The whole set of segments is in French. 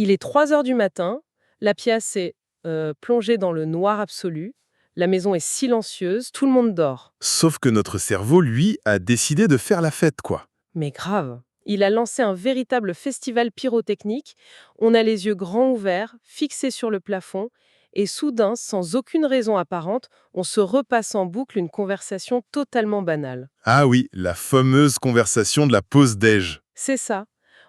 Il est 3 heures du matin, la pièce est plongée dans le noir absolu, la maison est silencieuse, tout le monde dort. Sauf que notre cerveau, lui, a décidé de faire la fête, quoi. Mais grave. Il a lancé un véritable festival pyrotechnique. On a les yeux grands ouverts, fixés sur le plafond, et soudain, sans aucune raison apparente, on se repasse en boucle une conversation totalement banale. Ah oui, la fameuse conversation de la pause déj. C'est ça.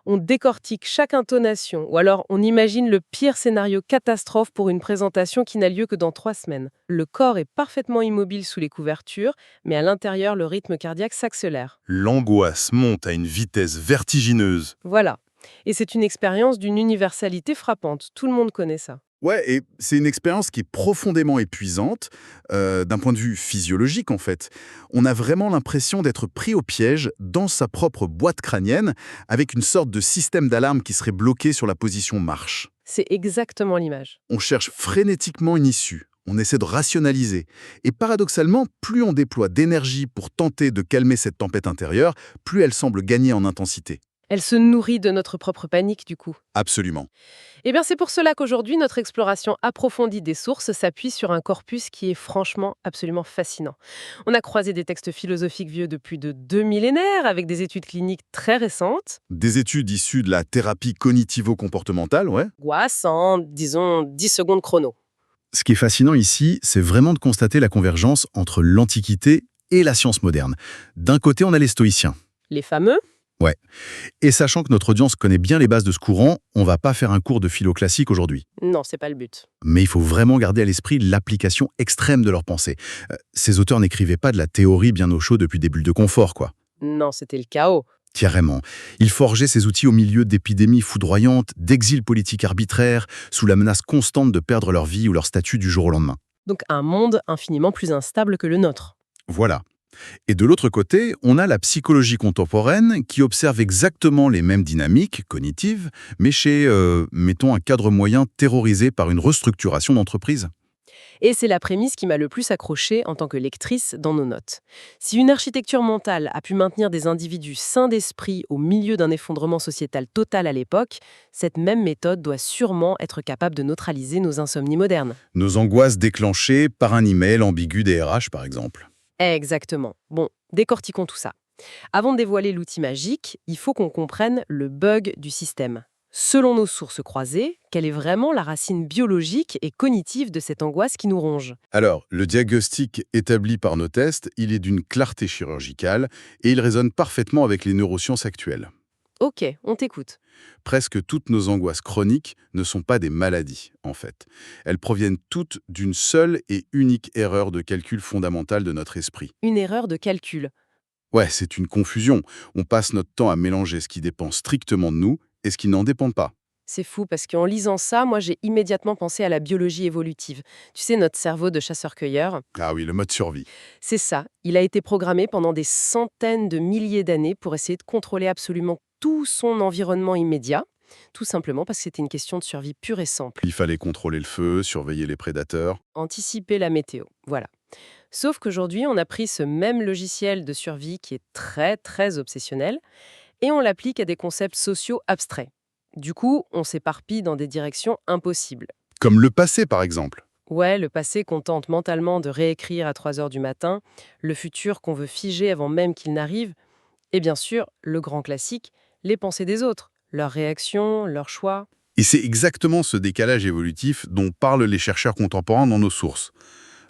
On décortique chaque intonation, ou alors on imagine le pire scénario catastrophe pour une présentation qui n'a lieu que dans 3 semaines. Le corps est parfaitement immobile sous les couvertures, mais à l'intérieur, le rythme cardiaque s'accélère. L'angoisse monte à une vitesse vertigineuse. Voilà. Et c'est une expérience d'une universalité frappante. Tout le monde connaît ça. Ouais, et c'est une expérience qui est profondément épuisante, d'un point de vue physiologique en fait. On a vraiment l'impression d'être pris au piège dans sa propre boîte crânienne, avec une sorte de système d'alarme qui serait bloqué sur la position marche. C'est exactement l'image. On cherche frénétiquement une issue. On essaie de rationaliser. Et paradoxalement, plus on déploie d'énergie pour tenter de calmer cette tempête intérieure, plus elle semble gagner en intensité. Elle se nourrit de notre propre panique, du coup. Absolument. Eh bien, c'est pour cela qu'aujourd'hui, notre exploration approfondie des sources s'appuie sur un corpus qui est franchement absolument fascinant. On a croisé des textes philosophiques vieux de plus de 2 millénaires avec des études cliniques très récentes. Des études issues de la thérapie cognitivo-comportementale, ouais. Guas en, disons, 10 secondes chrono. Ce qui est fascinant ici, c'est vraiment de constater la convergence entre l'Antiquité et la science moderne. D'un côté, on a les stoïciens. Les fameux. Ouais. Et sachant que notre audience connaît bien les bases de ce courant, on va pas faire un cours de philo classique aujourd'hui. Non, c'est pas le but. Mais il faut vraiment garder à l'esprit l'application extrême de leurs pensées. Ces auteurs n'écrivaient pas de la théorie bien au chaud depuis des bulles de confort, quoi. Non, c'était le chaos. Carrément. Ils forgeaient ces outils au milieu d'épidémies foudroyantes, d'exils politiques arbitraires, sous la menace constante de perdre leur vie ou leur statut du jour au lendemain. Donc un monde infiniment plus instable que le nôtre. Voilà. Et de l'autre côté, on a la psychologie contemporaine qui observe exactement les mêmes dynamiques cognitives, mais chez, mettons, un cadre moyen terrorisé par une restructuration d'entreprise. Et c'est la prémisse qui m'a le plus accrochée en tant que lectrice dans nos notes. Si une architecture mentale a pu maintenir des individus sains d'esprit au milieu d'un effondrement sociétal total à l'époque, cette même méthode doit sûrement être capable de neutraliser nos insomnies modernes. Nos angoisses déclenchées par un email ambigu des RH, par exemple. Exactement. Bon, décortiquons tout ça. Avant de dévoiler l'outil magique, il faut qu'on comprenne le bug du système. Selon nos sources croisées, quelle est vraiment la racine biologique et cognitive de cette angoisse qui nous ronge? Alors, le diagnostic établi par nos tests, il est d'une clarté chirurgicale et il résonne parfaitement avec les neurosciences actuelles. Ok, on t'écoute. Presque toutes nos angoisses chroniques ne sont pas des maladies, en fait. Elles proviennent toutes d'une seule et unique erreur de calcul fondamentale de notre esprit. Une erreur de calcul. Ouais, c'est une confusion. On passe notre temps à mélanger ce qui dépend strictement de nous et ce qui n'en dépend pas. C'est fou parce qu'en lisant ça, moi j'ai immédiatement pensé à la biologie évolutive. Tu sais, notre cerveau de chasseur-cueilleur. Ah oui, le mode survie. C'est ça. Il a été programmé pendant des centaines de milliers d'années pour essayer de contrôler absolument tout son environnement immédiat, tout simplement parce que c'était une question de survie pure et simple. Il fallait contrôler le feu, surveiller les prédateurs. Anticiper la météo, voilà. Sauf qu'aujourd'hui, on a pris ce même logiciel de survie qui est très, très obsessionnel et on l'applique à des concepts sociaux abstraits. Du coup, on s'éparpille dans des directions impossibles. Comme le passé, par exemple. Ouais, le passé qu'on tente mentalement de réécrire à 3 heures du matin, le futur qu'on veut figer avant même qu'il n'arrive, et bien sûr, le grand classique, les pensées des autres, leurs réactions, leurs choix. Et c'est exactement ce décalage évolutif dont parlent les chercheurs contemporains dans nos sources.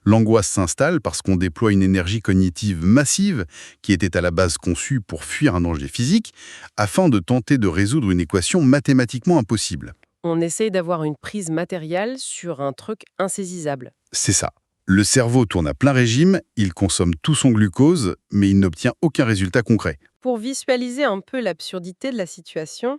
L'angoisse s'installe parce qu'on déploie une énergie cognitive massive qui était à la base conçue pour fuir un danger physique, afin de tenter de résoudre une équation mathématiquement impossible. On essaye d'avoir une prise matérielle sur un truc insaisissable. C'est ça. Le cerveau tourne à plein régime, il consomme tout son glucose, mais il n'obtient aucun résultat concret. Pour visualiser un peu l'absurdité de la situation,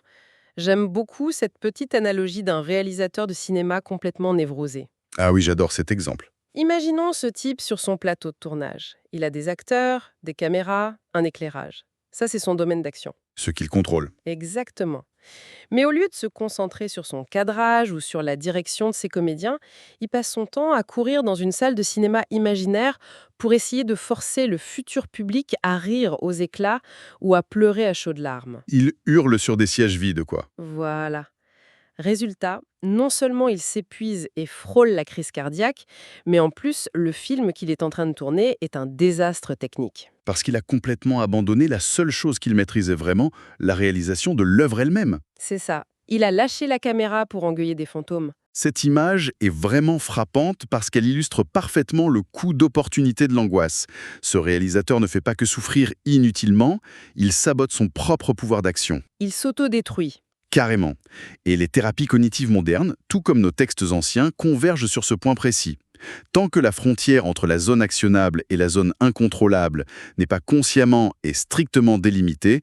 j'aime beaucoup cette petite analogie d'un réalisateur de cinéma complètement névrosé. Ah oui, j'adore cet exemple. Imaginons ce type sur son plateau de tournage. Il a des acteurs, des caméras, un éclairage. Ça, c'est son domaine d'action. Ce qu'il contrôle. Exactement. Mais au lieu de se concentrer sur son cadrage ou sur la direction de ses comédiens, il passe son temps à courir dans une salle de cinéma imaginaire pour essayer de forcer le futur public à rire aux éclats ou à pleurer à chaudes larmes. Il hurle sur des sièges vides, quoi. Voilà. Résultat, non seulement il s'épuise et frôle la crise cardiaque, mais en plus, le film qu'il est en train de tourner est un désastre technique. Parce qu'il a complètement abandonné la seule chose qu'il maîtrisait vraiment, la réalisation de l'œuvre elle-même. C'est ça. Il a lâché la caméra pour engueuler des fantômes. Cette image est vraiment frappante parce qu'elle illustre parfaitement le coût d'opportunité de l'angoisse. Ce réalisateur ne fait pas que souffrir inutilement, il sabote son propre pouvoir d'action. Il s'auto-détruit. Carrément. Et les thérapies cognitives modernes, tout comme nos textes anciens, convergent sur ce point précis. Tant que la frontière entre la zone actionnable et la zone incontrôlable n'est pas consciemment et strictement délimitée,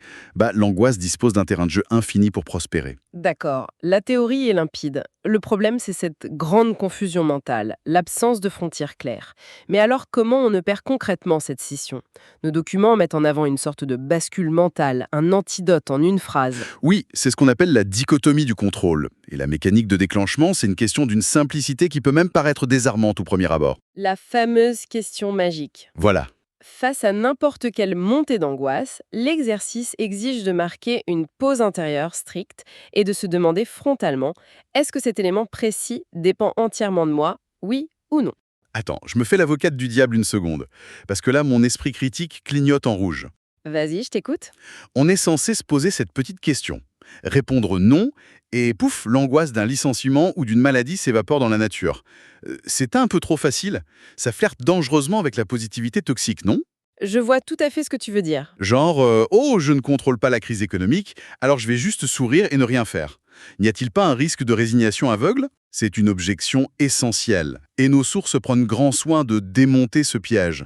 l'angoisse dispose d'un terrain de jeu infini pour prospérer. D'accord, la théorie est limpide. Le problème, c'est cette grande confusion mentale, l'absence de frontières claires. Mais alors, comment on opère concrètement cette scission? Nos documents mettent en avant une sorte de bascule mentale, un antidote en une phrase. Oui, c'est ce qu'on appelle la dichotomie du contrôle. Et la mécanique de déclenchement, c'est une question d'une simplicité qui peut même paraître désarmante au premier abord. La fameuse question magique. Voilà. Face à n'importe quelle montée d'angoisse, l'exercice exige de marquer une pause intérieure stricte et de se demander frontalement, est-ce que cet élément précis dépend entièrement de moi, oui ou non? Attends, je me fais l'avocate du diable une seconde. Parce que là, mon esprit critique clignote en rouge. Vas-y, je t'écoute. On est censé se poser cette petite question. Répondre non, et pouf, l'angoisse d'un licenciement ou d'une maladie s'évapore dans la nature. C'est un peu trop facile. Ça flirte dangereusement avec la positivité toxique, non? Je vois tout à fait ce que tu veux dire. Genre, oh, je ne contrôle pas la crise économique, alors je vais juste sourire et ne rien faire. N'y a-t-il pas un risque de résignation aveugle? C'est une objection essentielle. Et nos sources prennent grand soin de démonter ce piège.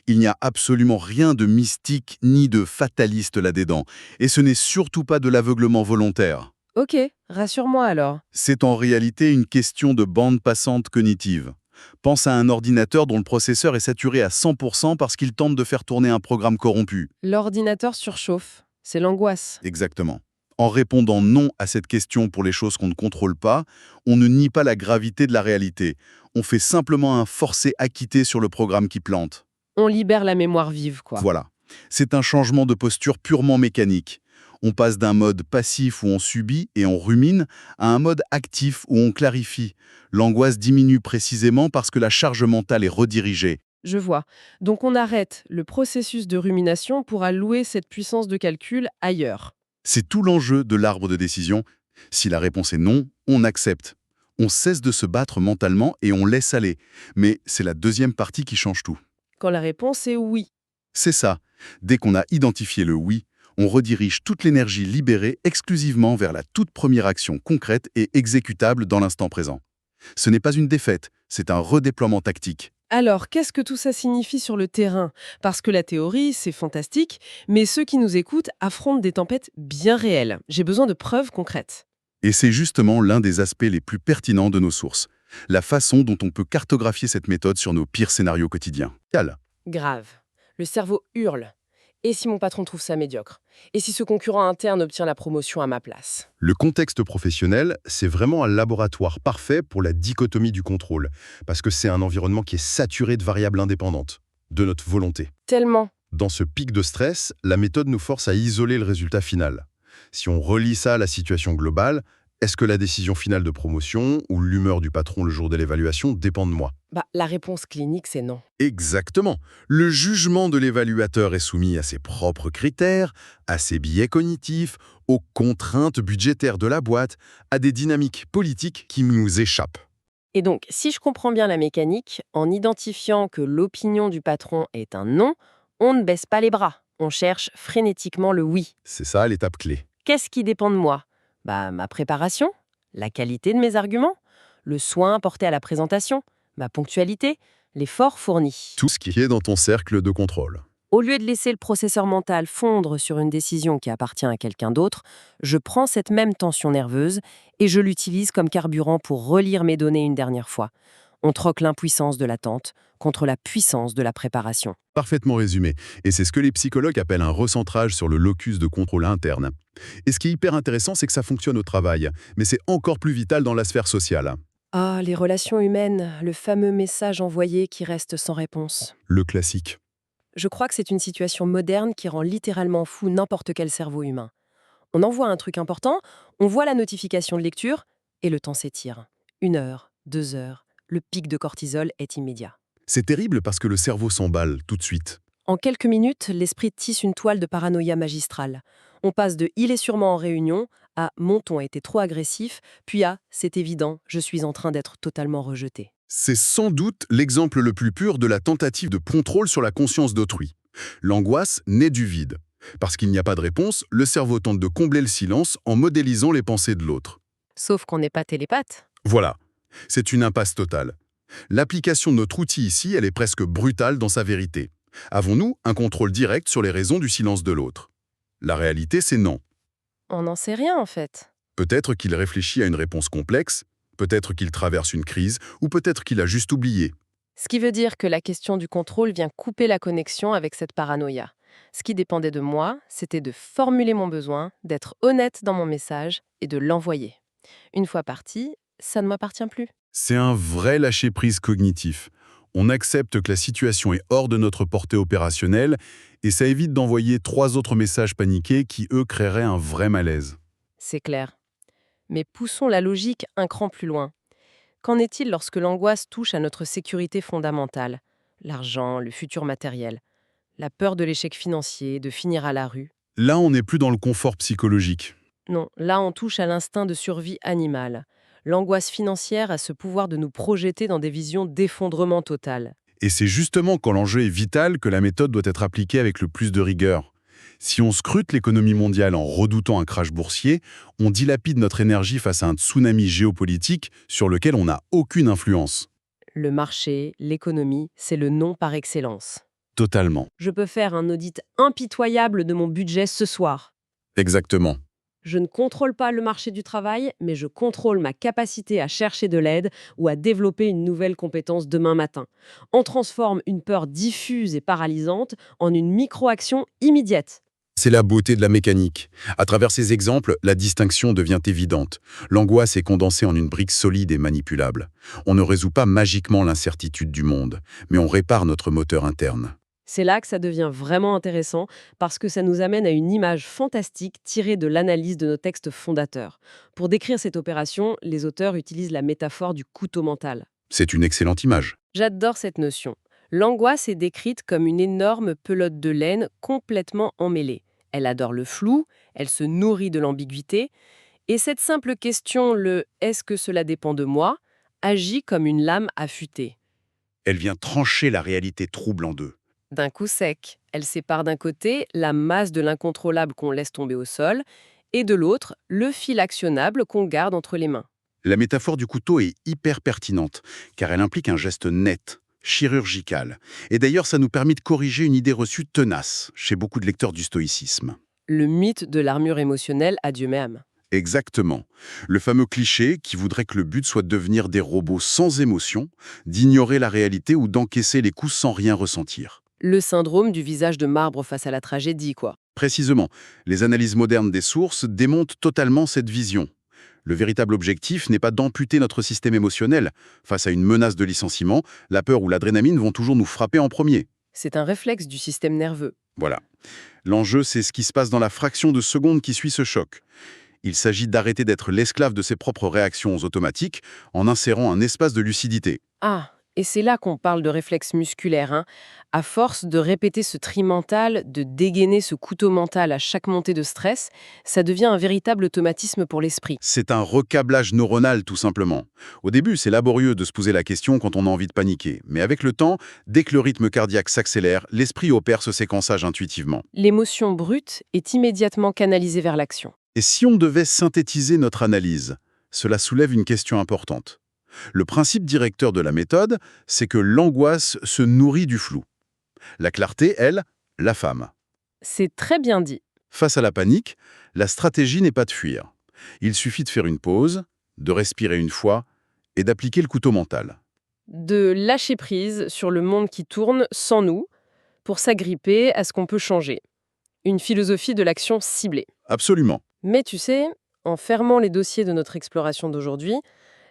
Il n'y a absolument rien de mystique ni de fataliste là-dedans. Et ce n'est surtout pas de l'aveuglement volontaire. Ok, rassure-moi alors. C'est en réalité une question de bande passante cognitive. Pense à un ordinateur dont le processeur est saturé à 100% parce qu'il tente de faire tourner un programme corrompu. L'ordinateur surchauffe. C'est l'angoisse. Exactement. En répondant non à cette question pour les choses qu'on ne contrôle pas, on ne nie pas la gravité de la réalité. On fait simplement un forcé acquitté sur le programme qui plante. On libère la mémoire vive, quoi. Voilà. C'est un changement de posture purement mécanique. On passe d'un mode passif où on subit et on rumine à un mode actif où on clarifie. L'angoisse diminue précisément parce que la charge mentale est redirigée. Je vois. Donc on arrête le processus de rumination pour allouer cette puissance de calcul ailleurs. C'est tout l'enjeu de l'arbre de décision. Si la réponse est non, on accepte. On cesse de se battre mentalement et on laisse aller. Mais c'est la deuxième partie qui change tout. Quand la réponse est oui. C'est ça. Dès qu'on a identifié le oui, on redirige toute l'énergie libérée exclusivement vers la toute première action concrète et exécutable dans l'instant présent. Ce n'est pas une défaite, c'est un redéploiement tactique. Alors, qu'est-ce que tout ça signifie sur le terrain? Parce que la théorie, c'est fantastique, mais ceux qui nous écoutent affrontent des tempêtes bien réelles. J'ai besoin de preuves concrètes. Et c'est justement l'un des aspects les plus pertinents de nos sources. La façon dont on peut cartographier cette méthode sur nos pires scénarios quotidiens. Cal. Grave. Le cerveau hurle. Et si mon patron trouve ça médiocre? Et si ce concurrent interne obtient la promotion à ma place? Le contexte professionnel, c'est vraiment un laboratoire parfait pour la dichotomie du contrôle, parce que c'est un environnement qui est saturé de variables indépendantes, de notre volonté. Tellement. Dans ce pic de stress, la méthode nous force à isoler le résultat final. Si on relie ça à la situation globale, est-ce que la décision finale de promotion ou l'humeur du patron le jour de l'évaluation dépend de moi? La réponse clinique, c'est non. Exactement. Le jugement de l'évaluateur est soumis à ses propres critères, à ses biais cognitifs, aux contraintes budgétaires de la boîte, à des dynamiques politiques qui nous échappent. Et donc, si je comprends bien la mécanique, en identifiant que l'opinion du patron est un non, on ne baisse pas les bras. On cherche frénétiquement le oui. C'est ça l'étape clé. Qu'est-ce qui dépend de moi? Ma préparation, la qualité de mes arguments, le soin apporté à la présentation, ma ponctualité, l'effort fourni. Tout ce qui est dans ton cercle de contrôle. Au lieu de laisser le processeur mental fondre sur une décision qui appartient à quelqu'un d'autre, je prends cette même tension nerveuse et je l'utilise comme carburant pour relire mes données une dernière fois. On troque l'impuissance de l'attente contre la puissance de la préparation. Parfaitement résumé. Et c'est ce que les psychologues appellent un recentrage sur le locus de contrôle interne. Et ce qui est hyper intéressant, c'est que ça fonctionne au travail. Mais c'est encore plus vital dans la sphère sociale. Ah, les relations humaines, le fameux message envoyé qui reste sans réponse. Le classique. Je crois que c'est une situation moderne qui rend littéralement fou n'importe quel cerveau humain. On envoie un truc important, on voit la notification de lecture, Et le temps s'étire. 1 heure, 2 heures, le pic de cortisol est immédiat. C'est terrible parce que le cerveau s'emballe tout de suite. En quelques minutes, l'esprit tisse une toile de paranoïa magistrale. On passe de « il est sûrement en réunion » à « mon ton a été trop agressif », puis à « c'est évident, je suis en train d'être totalement rejeté ». C'est sans doute l'exemple le plus pur de la tentative de contrôle sur la conscience d'autrui. L'angoisse naît du vide. Parce qu'il n'y a pas de réponse, le cerveau tente de combler le silence en modélisant les pensées de l'autre. Sauf qu'on n'est pas télépathe. Voilà, c'est une impasse totale. L'application de notre outil ici, elle est presque brutale dans sa vérité. Avons-nous un contrôle direct sur les raisons du silence de l'autre? La réalité, c'est non. On n'en sait rien en fait. Peut-être qu'il réfléchit à une réponse complexe, peut-être qu'il traverse une crise, ou peut-être qu'il a juste oublié. Ce qui veut dire que la question du contrôle vient couper la connexion avec cette paranoïa. Ce qui dépendait de moi, c'était de formuler mon besoin, d'être honnête dans mon message et de l'envoyer. Une fois parti, ça ne m'appartient plus. C'est un vrai lâcher-prise cognitif. On accepte que la situation est hors de notre portée opérationnelle et ça évite d'envoyer 3 autres messages paniqués qui, eux, créeraient un vrai malaise. C'est clair. Mais poussons la logique un cran plus loin. Qu'en est-il lorsque l'angoisse touche à notre sécurité fondamentale? L'argent, le futur matériel, la peur de l'échec financier, de finir à la rue? Là, on n'est plus dans le confort psychologique. Non, là on touche à l'instinct de survie animale. L'angoisse financière a ce pouvoir de nous projeter dans des visions d'effondrement total. Et c'est justement quand l'enjeu est vital que la méthode doit être appliquée avec le plus de rigueur. Si on scrute l'économie mondiale en redoutant un crash boursier, on dilapide notre énergie face à un tsunami géopolitique sur lequel on n'a aucune influence. Le marché, l'économie, c'est le non par excellence. Totalement. Je peux faire un audit impitoyable de mon budget ce soir. Exactement. Je ne contrôle pas le marché du travail, mais je contrôle ma capacité à chercher de l'aide ou à développer une nouvelle compétence demain matin. On transforme une peur diffuse et paralysante en une micro-action immédiate. C'est la beauté de la mécanique. À travers ces exemples, la distinction devient évidente. L'angoisse est condensée en une brique solide et manipulable. On ne résout pas magiquement l'incertitude du monde, mais on répare notre moteur interne. C'est là que ça devient vraiment intéressant parce que ça nous amène à une image fantastique tirée de l'analyse de nos textes fondateurs. Pour décrire cette opération, les auteurs utilisent la métaphore du couteau mental. C'est une excellente image. J'adore cette notion. L'angoisse est décrite comme une énorme pelote de laine complètement emmêlée. Elle adore le flou, elle se nourrit de l'ambiguïté, et cette simple question, le « est-ce que cela dépend de moi ?», agit comme une lame affûtée. Elle vient trancher la réalité trouble en deux. D'un coup sec, elle sépare d'un côté la masse de l'incontrôlable qu'on laisse tomber au sol, et de l'autre, le fil actionnable qu'on garde entre les mains. La métaphore du couteau est hyper pertinente, car elle implique un geste net, chirurgical. Et d'ailleurs, ça nous permet de corriger une idée reçue tenace chez beaucoup de lecteurs du stoïcisme. Le mythe de l'armure émotionnelle à Dieu même. Exactement. Le fameux cliché qui voudrait que le but soit de devenir des robots sans émotion, d'ignorer la réalité ou d'encaisser les coups sans rien ressentir. Le syndrome du visage de marbre face à la tragédie, quoi. Précisément, les analyses modernes des sources démontent totalement cette vision. Le véritable objectif n'est pas d'amputer notre système émotionnel. Face à une menace de licenciement, la peur ou l'adrénaline vont toujours nous frapper en premier. C'est un réflexe du système nerveux. Voilà. L'enjeu, c'est ce qui se passe dans la fraction de seconde qui suit ce choc. Il s'agit d'arrêter d'être l'esclave de ses propres réactions automatiques en insérant un espace de lucidité. Ah, et c'est là qu'on parle de réflexe musculaire, hein. À force de répéter ce tri mental, de dégainer ce couteau mental à chaque montée de stress, ça devient un véritable automatisme pour l'esprit. C'est un recablage neuronal, tout simplement. Au début, c'est laborieux de se poser la question quand on a envie de paniquer. Mais avec le temps, dès que le rythme cardiaque s'accélère, l'esprit opère ce séquençage intuitivement. L'émotion brute est immédiatement canalisée vers l'action. Et si on devait synthétiser notre analyse, cela soulève une question importante. Le principe directeur de la méthode, c'est que l'angoisse se nourrit du flou. La clarté, elle, la femme. C'est très bien dit. Face à la panique, la stratégie n'est pas de fuir. Il suffit de faire une pause, de respirer une fois et d'appliquer le couteau mental. De lâcher prise sur le monde qui tourne sans nous, pour s'agripper à ce qu'on peut changer. Une philosophie de l'action ciblée. Absolument. Mais tu sais, en fermant les dossiers de notre exploration d'aujourd'hui,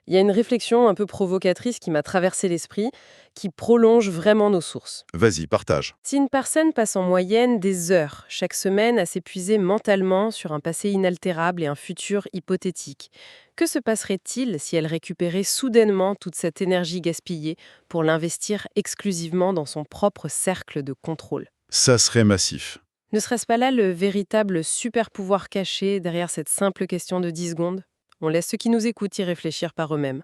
Il y a une réflexion un peu provocatrice qui m'a traversé l'esprit, qui prolonge vraiment nos sources. Vas-y, partage. Si une personne passe en moyenne des heures chaque semaine à s'épuiser mentalement sur un passé inaltérable et un futur hypothétique, que se passerait-il si elle récupérait soudainement toute cette énergie gaspillée pour l'investir exclusivement dans son propre cercle de contrôle? Ça serait massif. Ne serait-ce pas là le véritable super pouvoir caché derrière cette simple question de 10 secondes? On laisse ceux qui nous écoutent y réfléchir par eux-mêmes.